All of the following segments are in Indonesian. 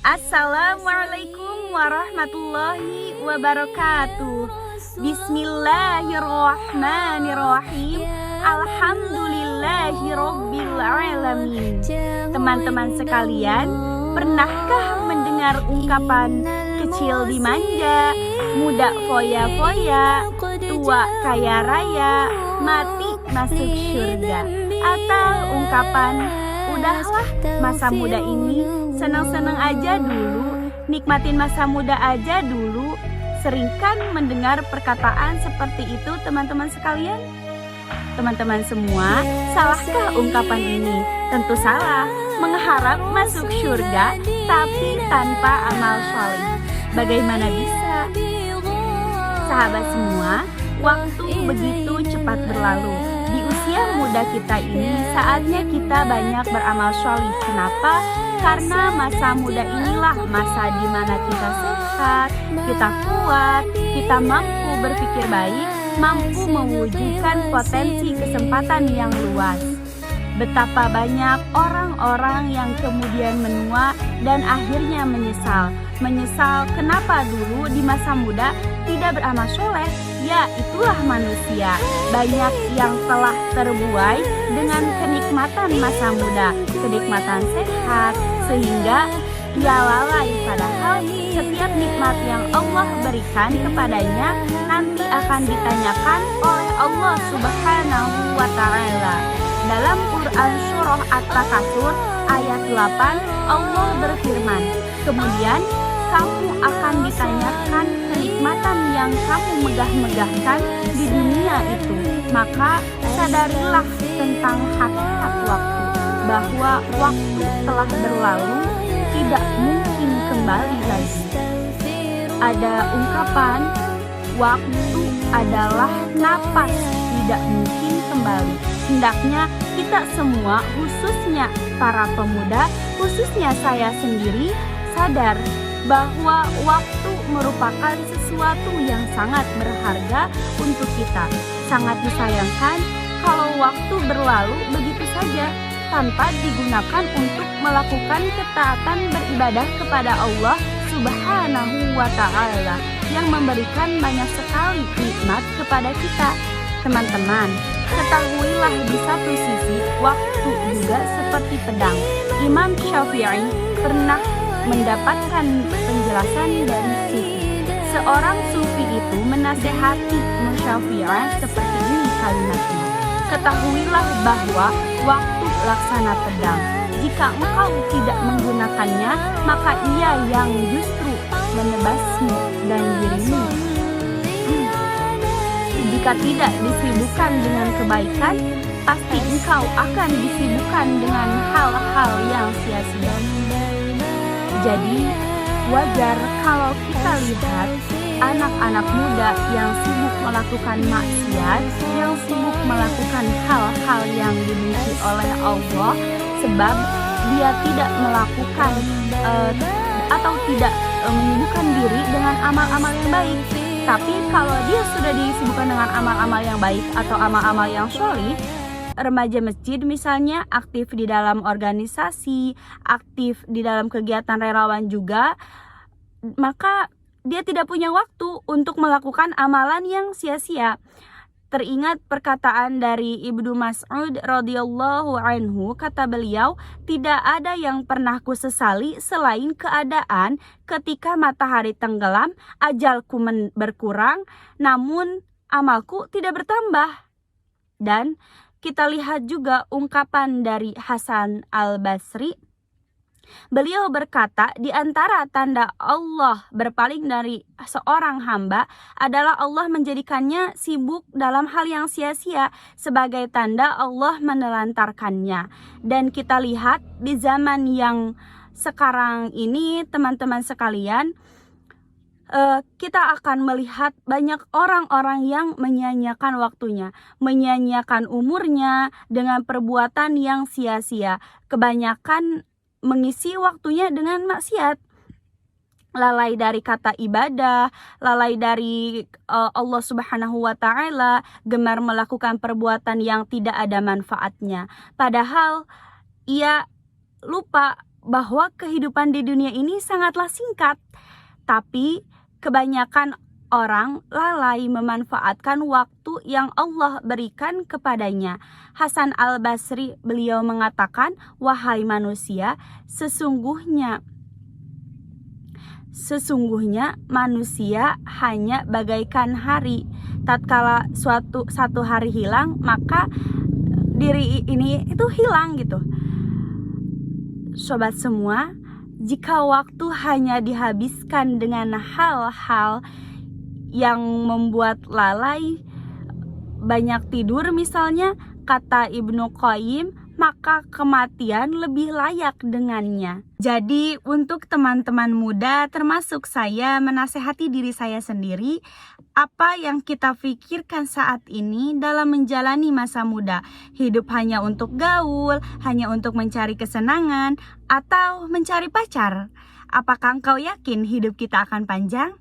Assalamualaikum warahmatullahi wabarakatuh. Bismillahirrahmanirrahim. Alhamdulillahirabbil alamin. Teman-teman sekalian, pernahkah mendengar ungkapan kecil dimanja, muda foya-foya, tua kaya raya, mati masuk surga? Atau ungkapan udahlah, masa muda ini senang-senang aja dulu, nikmatin masa muda aja dulu. Seringkan mendengar perkataan seperti itu teman-teman sekalian? Teman-teman semua, salahkah ungkapan ini? Tentu salah. Mengharap masuk surga tapi tanpa amal soleh, bagaimana bisa? Sahabat semua, waktu begitu cepat berlalu. Di usia muda kita ini saatnya kita banyak beramal soleh. Kenapa? Karena masa muda inilah masa di mana kita sehat, kita kuat, kita mampu berpikir baik, mampu mewujudkan potensi kesempatan yang luas. Betapa banyak orang-orang yang kemudian menua dan akhirnya menyesal. Menyesal kenapa dulu di masa muda tidak beramal soleh. Ya, itulah manusia. Banyak yang telah terbuai dengan kenikmatan masa muda, kenikmatan sehat, sehingga ia lalai. Padahal setiap nikmat yang Allah berikan kepadanya nanti akan ditanyakan oleh Allah Subhanahu wa Ta'ala. Dalam Quran Surah At-Takatsur ayat 8, Allah berfirman, kemudian kamu akan ditanyakan kenikmatan yang kamu megah-megahkan di dunia itu. Maka sadarilah tentang hakikat waktu, bahwa waktu telah berlalu, tidak mungkin kembali lagi. Ada ungkapan, waktu adalah napas, tidak mungkin kembali. Hendaknya kita semua, khususnya para pemuda, khususnya saya sendiri, sadar bahwa waktu merupakan sesuatu yang sangat berharga untuk kita. Sangat disayangkan kalau waktu berlalu begitu saja tanpa digunakan untuk melakukan ketaatan beribadah kepada Allah Subhanahu wa Ta'ala yang memberikan banyak sekali nikmat kepada kita. Teman-teman, ketahuilah di satu sisi waktu juga seperti pedang. Imam Syafi'i pernah mendapatkan penjelasan dari sufi. Seorang sufi itu menasehati Syafi'i seperti ini kalimatnya. Ketahuilah bahwa waktu laksana pedang. Jika engkau tidak menggunakannya, maka ia yang justru menebasmu dan dirimu. Jika tidak disibukkan dengan kebaikan, pasti engkau akan disibukkan dengan hal-hal yang sia-sia. Jadi, wajar kalau kita lihat anak-anak muda yang sibuk melakukan maksiat, yang sibuk melakukan hal-hal yang dibenci oleh Allah, sebab dia tidak melakukan atau tidak menyibukkan diri dengan amal-amal yang baik. Tapi kalau dia sudah disibukkan dengan amal-amal yang baik atau amal-amal yang sholih, remaja masjid misalnya, aktif di dalam organisasi, aktif di dalam kegiatan relawan juga, maka dia tidak punya waktu untuk melakukan amalan yang sia-sia. Teringat perkataan dari Ibnu Mas'ud radhiyallahu anhu, kata beliau, tidak ada yang pernah kusesali selain keadaan ketika matahari tenggelam, ajalku berkurang, namun amalku tidak bertambah. Dan kita lihat juga ungkapan dari Hasan al-Basri. Beliau berkata, di antara tanda Allah berpaling dari seorang hamba adalah Allah menjadikannya sibuk dalam hal yang sia-sia, sebagai tanda Allah menelantarkannya. Dan kita lihat di zaman yang sekarang ini, teman-teman sekalian, kita akan melihat banyak orang-orang yang menyia-nyiakan waktunya, menyia-nyiakan umurnya dengan perbuatan yang sia-sia. Kebanyakan mengisi waktunya dengan maksiat, lalai dari kata ibadah, lalai dari Allah Subhanahu wa Ta'ala, gemar melakukan perbuatan yang tidak ada manfaatnya. Padahal ia lupa bahwa kehidupan di dunia ini sangatlah singkat, tapi kebanyakan orang lalai memanfaatkan waktu yang Allah berikan kepadanya. Hasan al-Basri, beliau mengatakan, "Wahai manusia, sesungguhnya manusia hanya bagaikan hari. Tatkala satu hari hilang, maka diri ini itu hilang gitu." Sobat semua, jika waktu hanya dihabiskan dengan hal-hal yang membuat lalai, banyak tidur misalnya, kata Ibnu Qayyim, maka kematian lebih layak dengannya. Jadi untuk teman-teman muda termasuk saya, menasehati diri saya sendiri, apa yang kita pikirkan saat ini dalam menjalani masa muda? Hidup hanya untuk gaul, hanya untuk mencari kesenangan, atau mencari pacar? Apakah engkau yakin hidup kita akan panjang?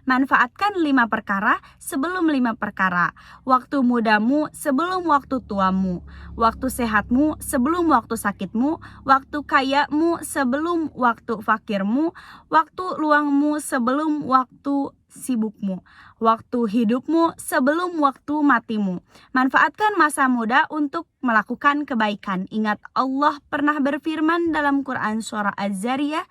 Manfaatkan 5 perkara sebelum 5 perkara. Waktu mudamu sebelum waktu tuamu. Waktu sehatmu sebelum waktu sakitmu. Waktu kayamu sebelum waktu fakirmu. Waktu luangmu sebelum waktu sibukmu. Waktu hidupmu sebelum waktu matimu. Manfaatkan masa muda untuk melakukan kebaikan. Ingat, Allah pernah berfirman dalam Quran surah Az-Zariyah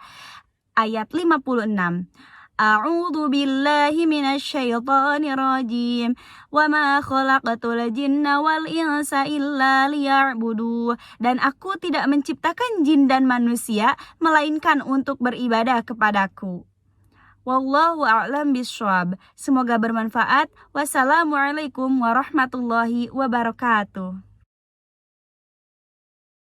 ayat 56. A'udzu billahi minasyaitonir rajim. Wa ma khalaqatul jinna wal insa illa liya'budu. Dan aku tidak menciptakan jin dan manusia melainkan untuk beribadah kepadaku. Wallahu a'lam bishawab. Semoga bermanfaat. Wassalamualaikum warahmatullahi wabarakatuh.